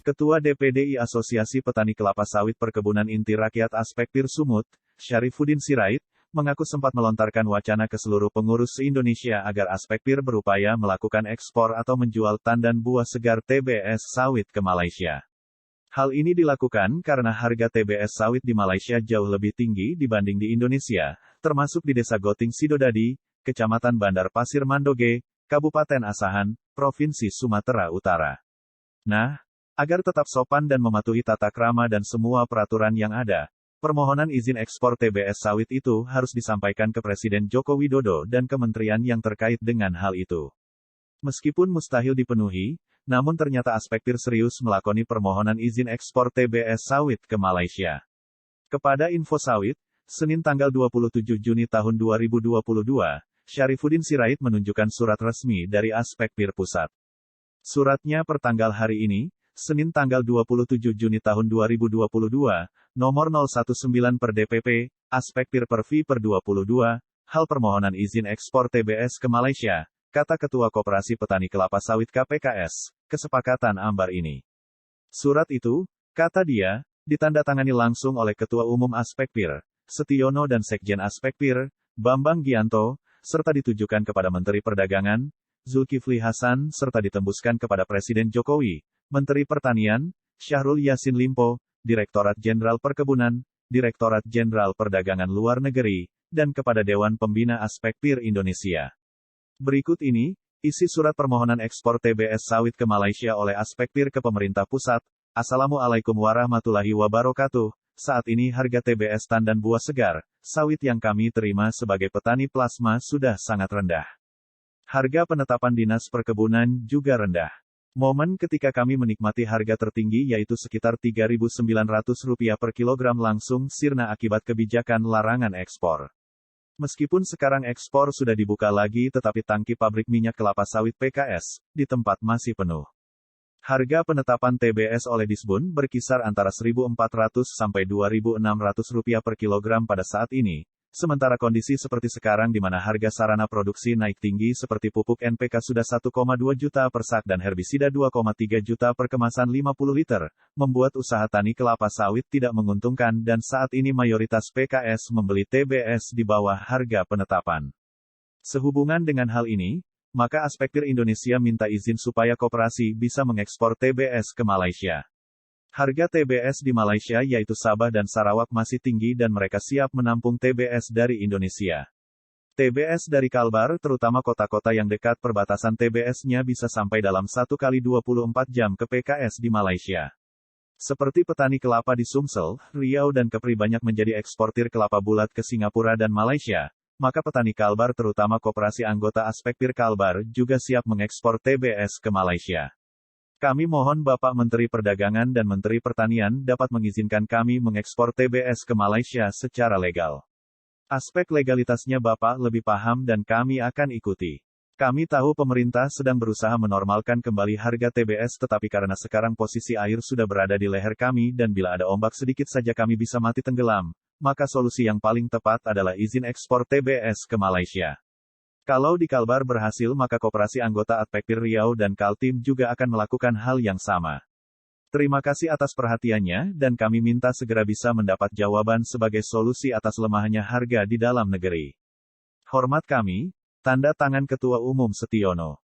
Ketua DPDI Asosiasi Petani Kelapa Sawit Perkebunan Inti Rakyat Aspekpir Sumut, Syarifuddin Sirait, mengaku sempat melontarkan wacana ke seluruh pengurus se-Indonesia agar Aspekpir berupaya melakukan ekspor atau menjual tandan buah segar TBS sawit ke Malaysia. Hal ini dilakukan karena harga TBS sawit di Malaysia jauh lebih tinggi dibanding di Indonesia, termasuk di Desa Goting Sidodadi, Kecamatan Bandar Pasir Mandoge, Kabupaten Asahan, Provinsi Sumatera Utara. Nah, agar tetap sopan dan mematuhi tata krama dan semua peraturan yang ada, permohonan izin ekspor TBS sawit itu harus disampaikan ke Presiden Joko Widodo dan kementerian yang terkait dengan hal itu. Meskipun mustahil dipenuhi, namun ternyata Aspekpir serius melakoni permohonan izin ekspor TBS sawit ke Malaysia. Kepada Info Sawit, Senin tanggal 27 Juni tahun 2022, Syarifuddin Sirait menunjukkan surat resmi dari Aspekpir Pusat. Suratnya pertanggal hari ini, Senin tanggal 27 Juni tahun 2022, nomor 019 per DPP, Aspekpir Pervi per 22, hal permohonan izin ekspor TBS ke Malaysia, kata Ketua Koperasi Petani Kelapa Sawit KPKS, kesepakatan ambar ini. Surat itu, kata dia, ditandatangani langsung oleh Ketua Umum Aspekpir, Setiono dan Sekjen Aspekpir, Bambang Gianto, serta ditujukan kepada Menteri Perdagangan, Zulkifli Hasan serta ditembuskan kepada Presiden Jokowi, Menteri Pertanian, Syahrul Yassin Limpo, Direktorat Jenderal Perkebunan, Direktorat Jenderal Perdagangan Luar Negeri, dan kepada Dewan Pembina Aspekpir Indonesia. Berikut ini, isi surat permohonan ekspor TBS sawit ke Malaysia oleh Aspekpir ke pemerintah pusat. Assalamualaikum warahmatullahi wabarakatuh. Saat ini harga TBS tandan buah segar, sawit yang kami terima sebagai petani plasma sudah sangat rendah. Harga penetapan Dinas Perkebunan juga rendah. Momen ketika kami menikmati harga tertinggi yaitu sekitar Rp3.900 per kilogram langsung sirna akibat kebijakan larangan ekspor. Meskipun sekarang ekspor sudah dibuka lagi tetapi tangki pabrik minyak kelapa sawit PKS, di tempat masih penuh. Harga penetapan TBS oleh Disbun berkisar antara Rp1.400 sampai Rp2.600 per kilogram pada saat ini. Sementara kondisi seperti sekarang di mana harga sarana produksi naik tinggi seperti pupuk NPK sudah 1,2 juta per sak dan herbisida 2,3 juta per kemasan 50 liter, membuat usaha tani kelapa sawit tidak menguntungkan dan saat ini mayoritas PKS membeli TBS di bawah harga penetapan. Sehubungan dengan hal ini, maka Aspekpir Indonesia minta izin supaya koperasi bisa mengekspor TBS ke Malaysia. Harga TBS di Malaysia yaitu Sabah dan Sarawak masih tinggi dan mereka siap menampung TBS dari Indonesia. TBS dari Kalbar terutama kota-kota yang dekat perbatasan TBS-nya bisa sampai dalam 1 kali 24 jam ke PKS di Malaysia. Seperti petani kelapa di Sumsel, Riau dan Kepri banyak menjadi eksportir kelapa bulat ke Singapura dan Malaysia, maka petani Kalbar terutama koperasi anggota Aspekpir Kalbar juga siap mengekspor TBS ke Malaysia. Kami mohon Bapak Menteri Perdagangan dan Menteri Pertanian dapat mengizinkan kami mengekspor TBS ke Malaysia secara legal. Aspek legalitasnya Bapak lebih paham dan kami akan ikuti. Kami tahu pemerintah sedang berusaha menormalkan kembali harga TBS tetapi karena sekarang posisi air sudah berada di leher kami dan bila ada ombak sedikit saja kami bisa mati tenggelam, maka solusi yang paling tepat adalah izin ekspor TBS ke Malaysia. Kalau di Kalbar berhasil maka koperasi anggota Aspekpir Riau dan Kaltim juga akan melakukan hal yang sama. Terima kasih atas perhatiannya dan kami minta segera bisa mendapat jawaban sebagai solusi atas lemahnya harga di dalam negeri. Hormat kami, tanda tangan Ketua Umum Setiono.